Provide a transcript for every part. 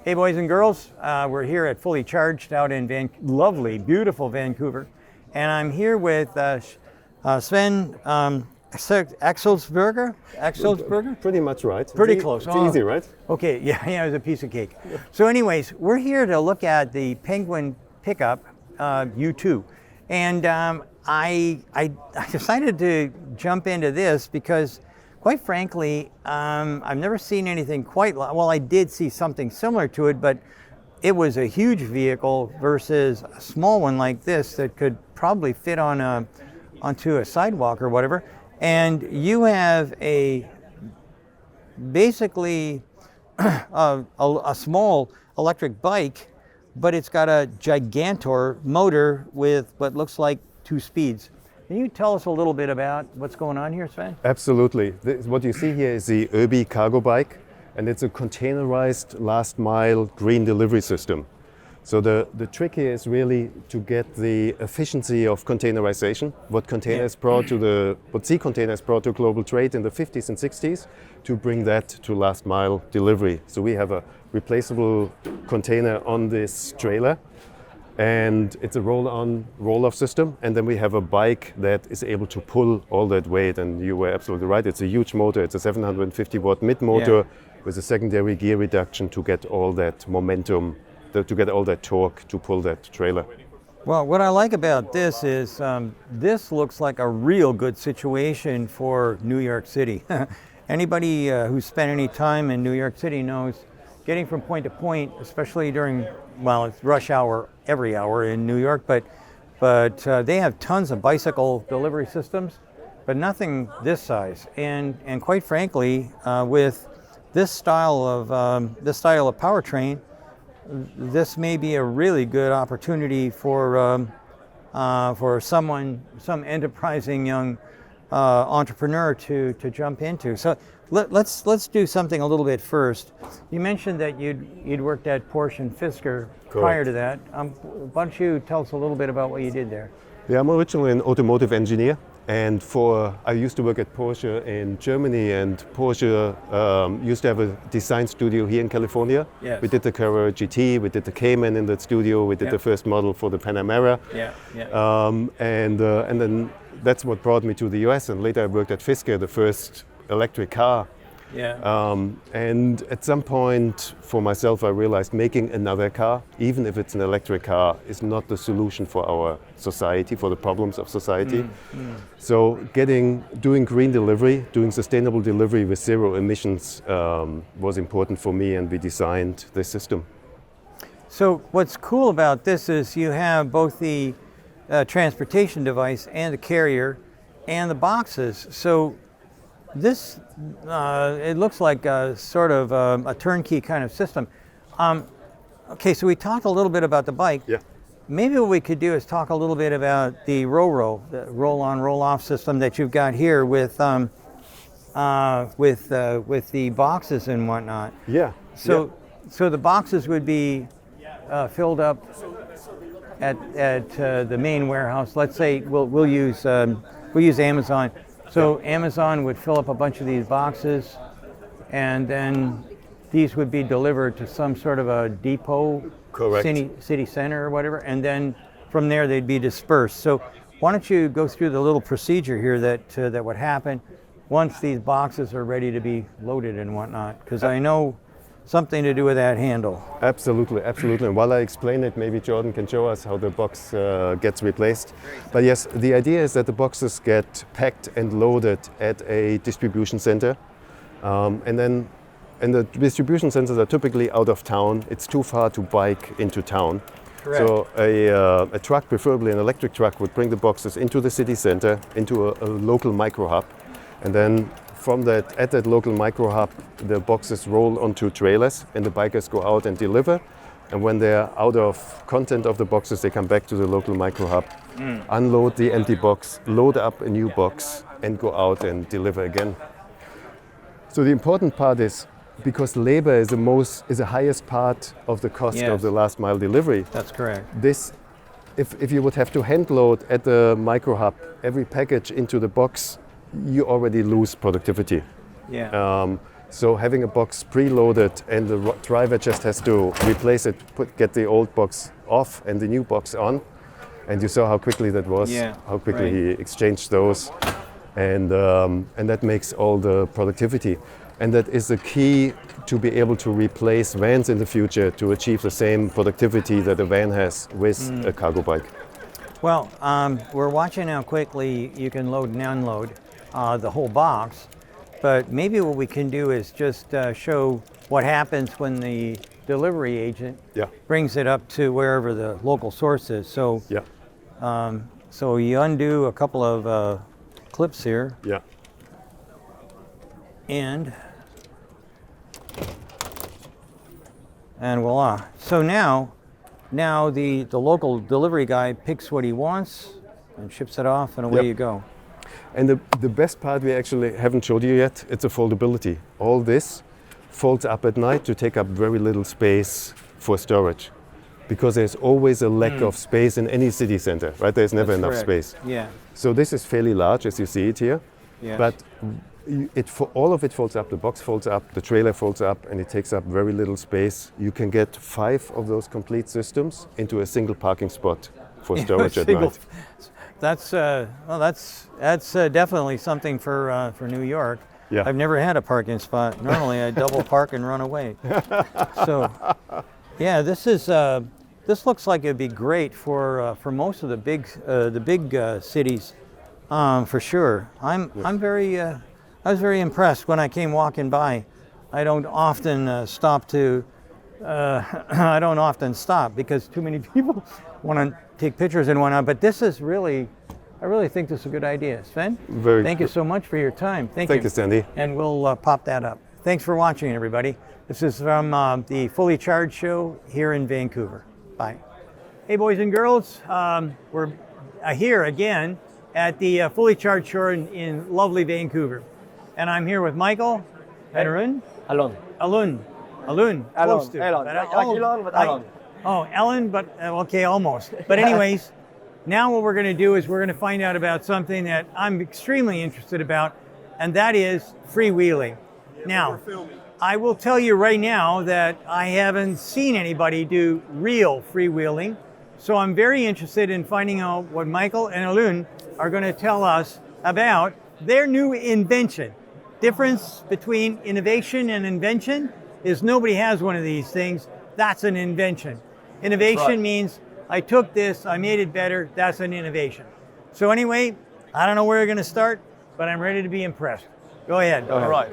Hey boys and girls, we're here at Fully Charged out in lovely, beautiful Vancouver. And I'm here with Sven Axelsberger? Pretty much right. Pretty close. It's easy, right? Okay, yeah, it was a piece of cake. So anyways, we're here to look at the Penguin pickup U2. And I decided to jump into this because, quite frankly, I've never seen anything well, I did see something similar to it, but it was a huge vehicle versus a small one like this that could probably fit onto a sidewalk or whatever. And you have basically a small electric bike, but it's got a gigantor motor with what looks like 2 speeds. Can you tell us a little bit about what's going on here, Sven? Absolutely. What you see here is the URB-E cargo bike, and it's a containerized last mile green delivery system. So the trick here is really to get the efficiency of containerization, what sea containers brought to global trade in the 50s and 60s, to bring that to last mile delivery. So we have a replaceable container on this trailer, and it's a roll-on, roll-off system. And then we have a bike that is able to pull all that weight. And you were absolutely right. It's a huge motor. It's a 750 watt mid motor with a secondary gear reduction to get all that momentum, to get all that torque to pull that trailer. Well, what I like about this is this looks like a real good situation for New York City. Anybody who's spent any time in New York City knows getting from point to point, especially during, well, it's rush hour every hour in New York, but they have tons of bicycle delivery systems, but nothing this size. And quite frankly, with this style of powertrain, this may be a really good opportunity for some enterprising young entrepreneur to jump into. So let's do something a little bit first. You mentioned that you'd worked at Porsche and Fisker. Correct. Prior to that. Why don't you tell us a little bit about what you did there? Yeah, I'm originally an automotive engineer, and I used to work at Porsche in Germany, and Porsche used to have a design studio here in California. Yes. We did the Carrera GT, we did the Cayman in that studio, we did the first model for the Panamera. And then that's what brought me to the US, and later I worked at Fisker, the first electric car. And at some point for myself I realized making another car, even if it's an electric car, is not the solution for our society, for the problems of society. So doing green delivery, doing sustainable delivery with zero emissions was important for me, and we designed this system. So what's cool about this is you have both the transportation device and the carrier and the boxes. So this, it looks like a sort of a turnkey kind of system. Okay, so we talked a little bit about the bike. Yeah. Maybe what we could do is talk a little bit about the roll-on, roll-off system that you've got here with the boxes and whatnot. Yeah. So the boxes would be filled up at the main warehouse. Let's say we'll use Amazon. So Amazon would fill up a bunch of these boxes, and then these would be delivered to some sort of a depot, city center or whatever, and then from there they'd be dispersed. So why don't you go through the little procedure here that would happen once these boxes are ready to be loaded and whatnot, because I know something to do with that handle. Absolutely. And while I explain it, maybe Jordan can show us how the box gets replaced. But yes, the idea is that the boxes get packed and loaded at a distribution center. And the distribution centers are typically out of town. It's too far to bike into town. Correct. So a truck, preferably an electric truck, would bring the boxes into the city center, into a local micro hub. And then at that local micro hub, the boxes roll onto trailers and the bikers go out and deliver. And when they're out of content of the boxes, they come back to the local micro hub, unload the empty box, load up a new box, and go out and deliver again. So the important part is, because labor is the highest part of the cost of the last mile delivery. That's correct. If you would have to hand load at the micro hub every package into the box, you already lose productivity. So having a box preloaded and the driver just has to replace it, get the old box off and the new box on. And you saw how quickly that was, how quickly he exchanged those. And that makes all the productivity. And that is the key to be able to replace vans in the future to achieve the same productivity that a van has with a cargo bike. Well, we're watching how quickly you can load and unload the whole box, but maybe what we can do is just show what happens when the delivery agent brings it up to wherever the local source is. So, so you undo a couple of clips here. Yeah. And voila. So now the local delivery guy picks what he wants and ships it off, and away you go. And the best part we actually haven't showed you yet, it's a foldability. All this folds up at night to take up very little space for storage, because there's always a lack of space in any city center, right? There's never enough space. Yeah. So this is fairly large, as you see it here. Yes. But all of it folds up, the box folds up, the trailer folds up, and it takes up very little space. You can get 5 of those complete systems into a single parking spot for storage at night. That's definitely something for New York. Yeah. I've never had a parking spot. Normally I double park and run away. So, yeah, this looks like it'd be great for most of the big cities, for sure. I was very impressed when I came walking by. I don't often stop because too many people want to take pictures and whatnot. But this is really, I really think this is a good idea. Sven, thank you so much for your time. Thank you, Sandy. And we'll pop that up. Thanks for watching, everybody. This is from the Fully Charged show here in Vancouver. Bye. Hey, boys and girls. We're here again at the Fully Charged show in lovely Vancouver. And I'm here with Michael and Arun. Alun. Close to. Ellen, but okay, almost. But anyways, now what we're going to do is we're going to find out about something that I'm extremely interested about, and that is freewheeling. Now, I will tell you right now that I haven't seen anybody do real freewheeling, so I'm very interested in finding out what Michael and Alun are going to tell us about their new invention. Difference between innovation and invention is nobody has one of these things. That's an invention. Innovation means I took this, I made it better. That's an innovation. So anyway, I don't know where we're going to start, but I'm ready to be impressed. Go ahead. All right.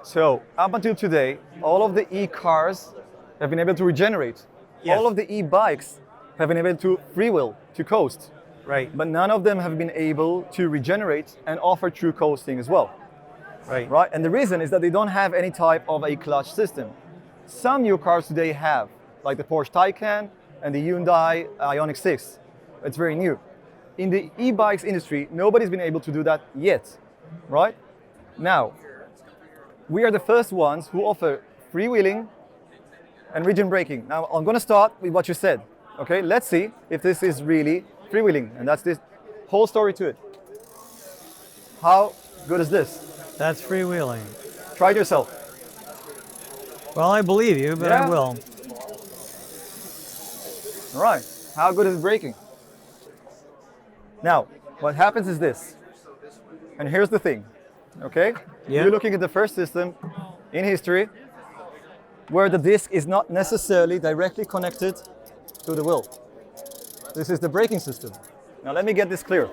So up until today, all of the e-cars have been able to regenerate. Yes. All of the e-bikes have been able to freewheel, to coast. Right. But none of them have been able to regenerate and offer true coasting as well. Right. And the reason is that they don't have any type of a clutch system. Some new cars today have, like the Porsche Taycan and the Hyundai Ioniq 6. It's very new. In the e-bikes industry, nobody's been able to do that yet, right? Now, we are the first ones who offer freewheeling and regen braking. Now, I'm going to start with what you said. Okay, let's see if this is really freewheeling, and that's this whole story to it. How good is this? That's freewheeling. Try it yourself. Well, I believe you, but I will. All right. How good is braking? Now, what happens is this. And here's the thing. Okay? Yeah. You're looking at the first system in history where the disc is not necessarily directly connected to the wheel. This is the braking system. Now let me get this clear.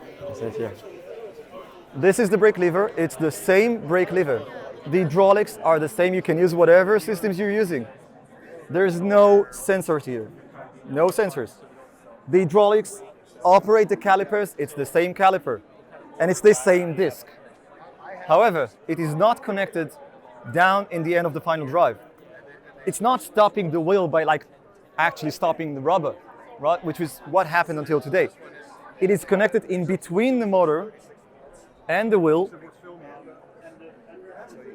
This is the brake lever. It's the same brake lever. The hydraulics are the same. You can use whatever systems you're using. There's no sensors here. No sensors. The hydraulics operate the calipers. It's the same caliper. And it's the same disc. However, it is not connected down in the end of the final drive. It's not stopping the wheel by actually stopping the rubber, right? Which is what happened until today. It is connected in between the motor and the wheel.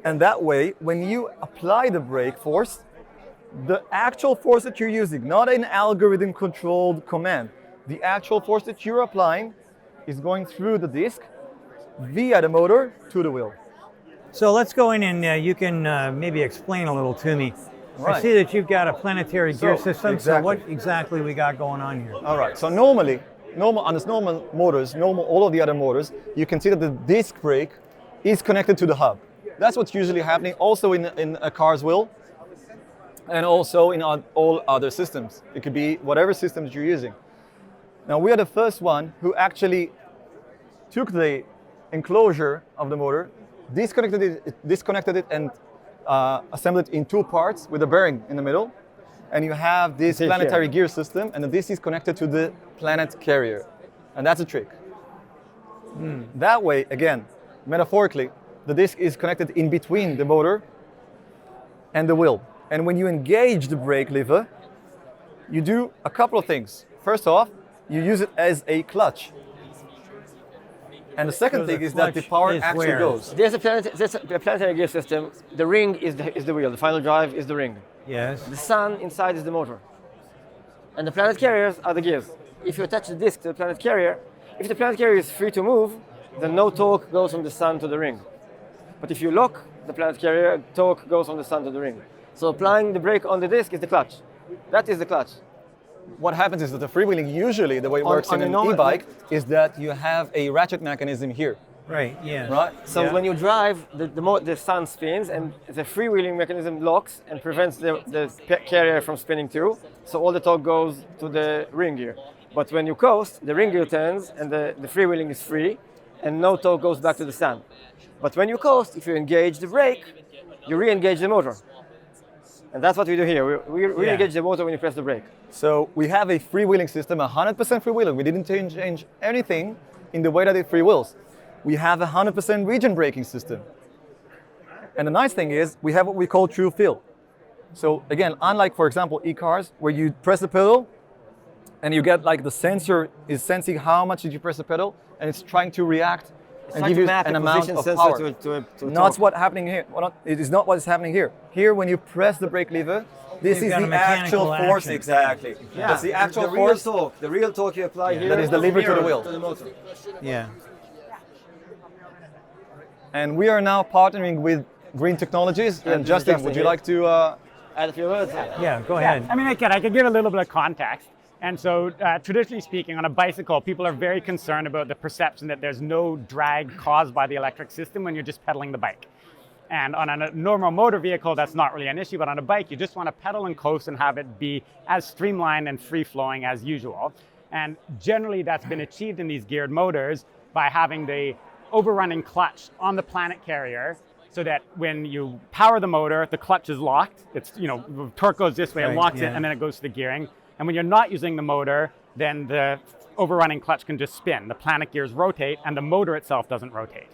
And that way, when you apply the brake force, the actual force that you're using, not an algorithm controlled command, the actual force that you're applying is going through the disc via the motor to the wheel. So let's go in and you can maybe explain a little to me. I Right. see that you've got a planetary gear So, system. So exactly. what exactly we got going on here? All right. So normally, on this normal motors, all of the other motors, you can see that the disc brake is connected to the hub. That's what's usually happening. Also in a car's wheel, and also in all other systems. It could be whatever systems you're using. Now we are the first one who actually took the enclosure of the motor, disconnected it, and assembled it in two parts with a bearing in the middle. And you have this planetary gear system, and this is connected to the planet carrier. And that's a trick. That way, again, metaphorically, the disc is connected in between the motor and the wheel. And when you engage the brake lever, you do a couple of things. First off, you use it as a clutch. And the second So the thing is that the clutch power is actually where? goes. There's a planetary gear system. The ring is the wheel. The final drive is the ring. Yes. The sun inside is the motor. And the planet carriers are the gears. If you attach the disc to the planet carrier, if the planet carrier is free to move, then no torque goes from the sun to the ring. But if you lock the planet carrier, torque goes from the sun to the ring. So applying the brake on the disc is the clutch. That is the clutch. What happens is that the freewheeling, usually the way it works on in a an normal- e-bike, is that you have a ratchet mechanism here, Right. Yeah. right? So Yeah. when you drive, the sun spins and the freewheeling mechanism locks and prevents the carrier from spinning too. So all the torque goes to the ring gear. But when you coast, the ring gear turns and the freewheeling is free and no torque goes back to the sun. But when you coast, if you engage the brake, you re-engage the motor. And that's what we do here. We re-engage the motor when you press the brake. So we have a freewheeling system, 100% freewheeling. We didn't change anything in the way that it freewheels. We have a 100% region braking system. And the nice thing is we have what we call true feel. So again, unlike, for example, e-cars, where you press the pedal and you get like the sensor is sensing how much did you press the pedal and it's trying to react and trying give to you map an a amount position of sensor power. to Not torque. what's happening here. It is not what is happening here. Here, when you press the brake lever, this You've is got the a mechanical actual force. action. Exactly. Yeah, That's the actual real force. torque. The real torque you apply here That is delivered to the mirrored wheel. to the motor. Yeah. And we are now partnering with Green Technologies. Yeah, And this is Justin, Justin would you here. like to? Add a few words. Yeah. Go ahead. I mean, I could give a little bit of context. And so traditionally speaking, on a bicycle, people are very concerned about the perception that there's no drag caused by the electric system when you're just pedaling the bike. And on a normal motor vehicle, that's not really an issue, but on a bike, you just want to pedal and coast and have it be as streamlined and free-flowing as usual. And generally, that's been achieved in these geared motors by having the overrunning clutch on the planet carrier, so that when you power the motor, the clutch is locked. It's, torque goes this way, it Right, locks yeah. it, and then it goes to the gearing. And when you're not using the motor, then the overrunning clutch can just spin. The planet gears rotate, and the motor itself doesn't rotate.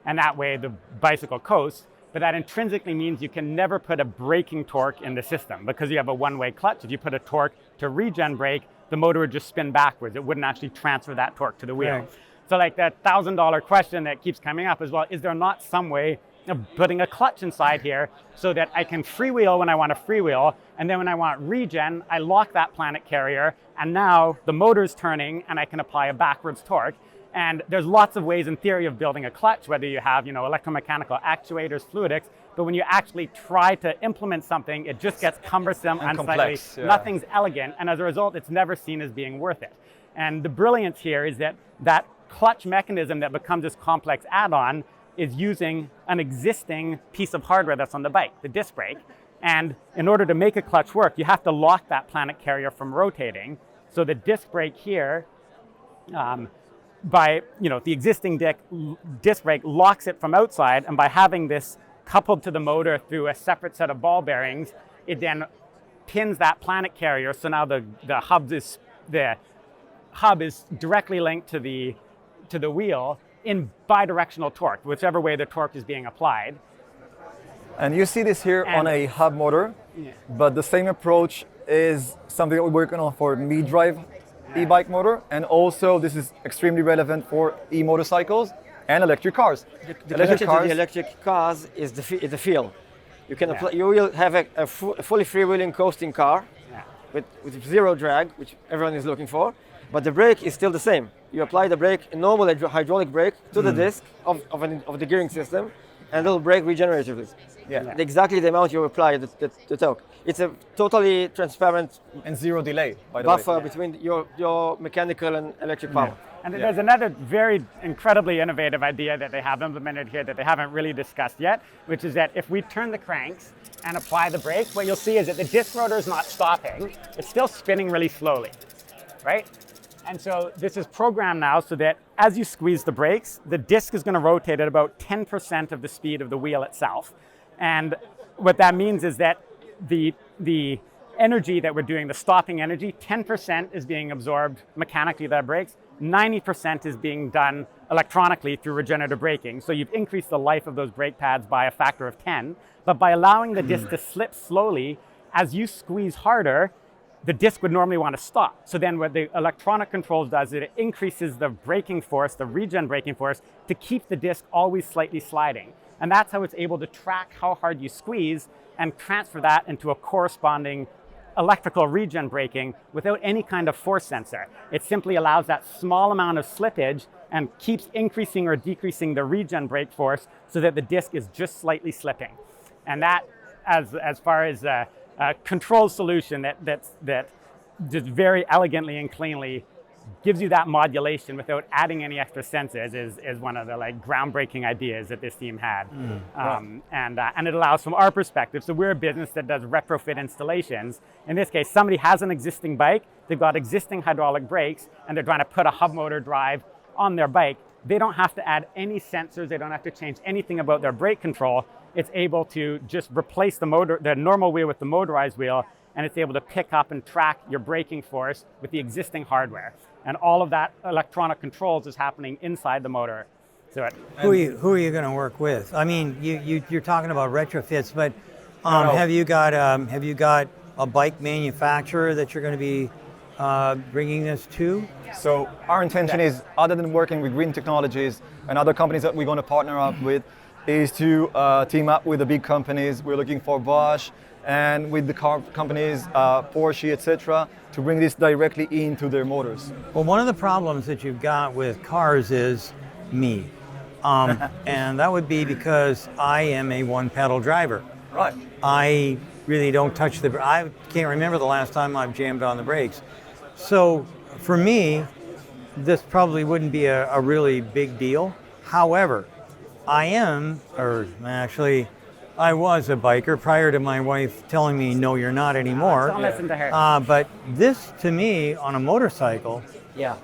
And that way, the bicycle coasts. But that intrinsically means you can never put a braking torque in the system because you have a one-way clutch. If you put a torque to regen brake, the motor would just spin backwards. It wouldn't actually transfer that torque to the wheel. Right. So like that $1,000 question that keeps coming up is, well, is there not some way of putting a clutch inside here so that I can freewheel when I want to freewheel, and then when I want regen, I lock that planet carrier, and now the motor's turning and I can apply a backwards torque. And there's lots of ways in theory of building a clutch, whether you have, electromechanical actuators, fluidics, but when you actually try to implement something, it just gets cumbersome and complex, slightly, yeah. nothing's elegant, and as a result, it's never seen as being worth it. And the brilliance here is that clutch mechanism that becomes this complex add-on is using an existing piece of hardware that's on the bike, the disc brake. And in order to make a clutch work, you have to lock that planet carrier from rotating. So the disc brake here, by the existing disc brake locks it from outside, and by having this coupled to the motor through a separate set of ball bearings, it then pins that planet carrier. So now the hub is directly linked to the wheel in bidirectional torque, whichever way the torque is being applied. And you see this here on And- a hub motor, Yeah. but the same approach is something that we're working on for mid-drive e-bike motor, and also this is extremely relevant for e-motorcycles and electric cars. The connection to the electric cars is the feel. You can apply, you will have a fully freewheeling coasting car with zero drag, which everyone is looking for, but the brake is still the same. You apply the brake, a normal hydraulic brake, to the disc of the gearing system, and it'll brake regeneratively. Yeah. Exactly the amount you apply the torque. It's a totally transparent And zero delay, by the buffer way. between your mechanical and electric power. And there's another very incredibly innovative idea that they have implemented here that they haven't really discussed yet, which is that if we turn the cranks and apply the brake, what you'll see is that the disc rotor is not stopping. It's still spinning really slowly, right? And so this is programmed now so that as you squeeze the brakes, the disc is going to rotate at about 10% of the speed of the wheel itself. And what that means is that the energy that we're doing, the stopping energy, 10% is being absorbed mechanically by the brakes, 90% is being done electronically through regenerative braking. So you've increased the life of those brake pads by a factor of 10, but by allowing the disc to slip slowly, as you squeeze harder, the disc would normally want to stop. So then what the electronic controls does is it increases the braking force, the regen braking force, to keep the disc always slightly sliding. And that's how it's able to track how hard you squeeze and transfer that into a corresponding electrical regen braking without any kind of force sensor. It simply allows that small amount of slippage and keeps increasing or decreasing the regen brake force so that the disc is just slightly slipping. And that, as far as a control solution that just very elegantly and cleanly gives you that modulation without adding any extra sensors is one of the groundbreaking ideas that this team had. And it allows, from our perspective, so we're a business that does retrofit installations. In this case, somebody has an existing bike, they've got existing hydraulic brakes, and they're trying to put a hub motor drive on their bike. They don't have to add any sensors, they don't have to change anything about their brake control. It's able to just replace the normal wheel with the motorized wheel, and it's able to pick up and track your braking force with the existing hardware. And all of that electronic controls is happening inside the motor. So who are you going to work with? I mean, you're talking about retrofits, but have you got a bike manufacturer that you're going to be bringing this to? So our intention is, other than working with green technologies and other companies that we're going to partner up with, is to team up with the big companies. We're looking for Bosch and with the car companies, Porsche, etc., to bring this directly into their motors. Well, one of the problems that you've got with cars is me. And that would be because I am a one-pedal driver. Right. I really don't touch I can't remember the last time I've jammed on the brakes. So for me, this probably wouldn't be a really big deal. However, I was a biker prior to my wife telling me, no, you're not anymore. Don't listen to her. But this, to me, on a motorcycle,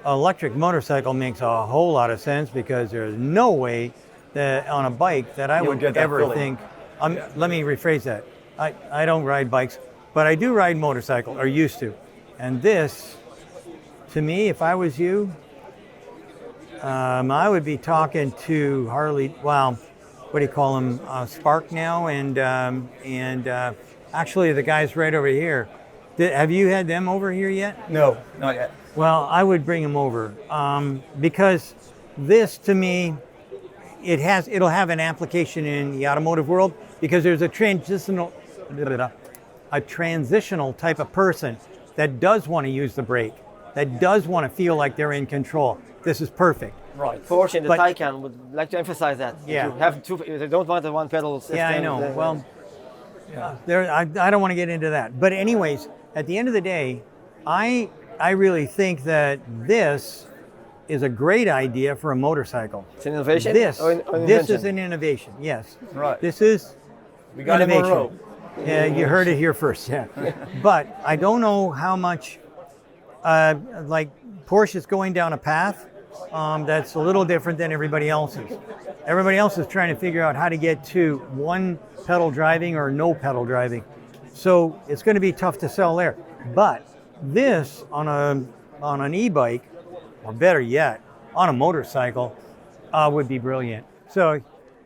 electric motorcycle makes a whole lot of sense, because there's no way that on a bike that I would ever think. Let me rephrase that. I don't ride bikes, but I do ride motorcycle, or used to. And this, to me, if I was you, I would be talking to Harley. Well, what do you call them? Spark now, and actually the guys right over here. Have you had them over here yet? No, not yet. Well, I would bring them over because this, to me, it'll have an application in the automotive world, because there's a transitional type of person that does want to use the brake, that does want to feel like they're in control. This is perfect. Right. Porsche and the Taycan would like to emphasize that. Yeah. You have they don't want a one pedal system. Yeah, I know. Well, I don't want to get into that. But anyways, at the end of the day, I really think that this is a great idea for a motorcycle. It's an innovation? This invention? is an innovation, yes. Right. This is We got it, innovation. Munro. Yeah, you heard it here first. Yeah. But I don't know how much, like Porsche's going down a path that's a little different than everybody else's. Everybody else is trying to figure out how to get to one pedal driving or no pedal driving. So it's going to be tough to sell there. But this on an e-bike, or better yet, on a motorcycle, would be brilliant. So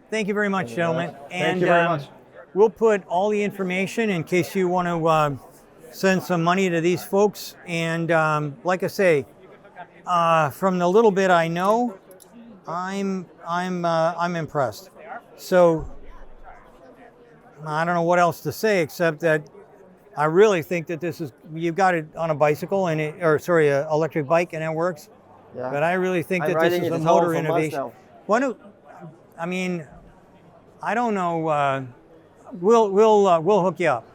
thank you very much, gentlemen. Thank you very much. We'll put all the information in case you want to send some money to these folks. And like I say, from the little bit I know, I'm impressed. So I don't know what else to say, except that I really think that you've got it on a bicycle and electric bike, and it works. Yeah. But I really think that this is a motor innovation. I don't know. We'll hook you up.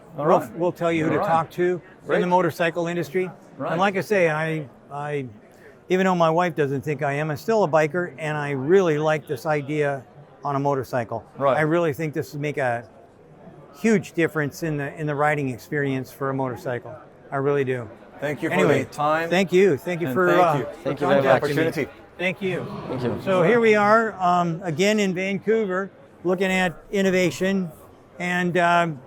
We'll tell you who to talk to in the motorcycle industry. Right. And like I say, I even though my wife doesn't think I am, I'm still a biker, and I really like this idea on a motorcycle. Right. I really think this would make a huge difference in the riding experience for a motorcycle. I really do. Thank you for Anyway, the time. Thank you. Thank you and for Thank you very the much. opportunity. Thank you. Thank you. So here we are again in Vancouver, looking at innovation, and I'm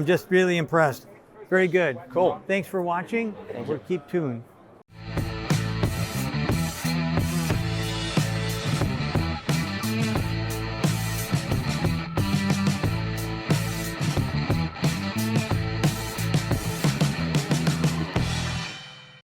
just really impressed. Very good. Cool. Thanks for watching. We'll keep tuned.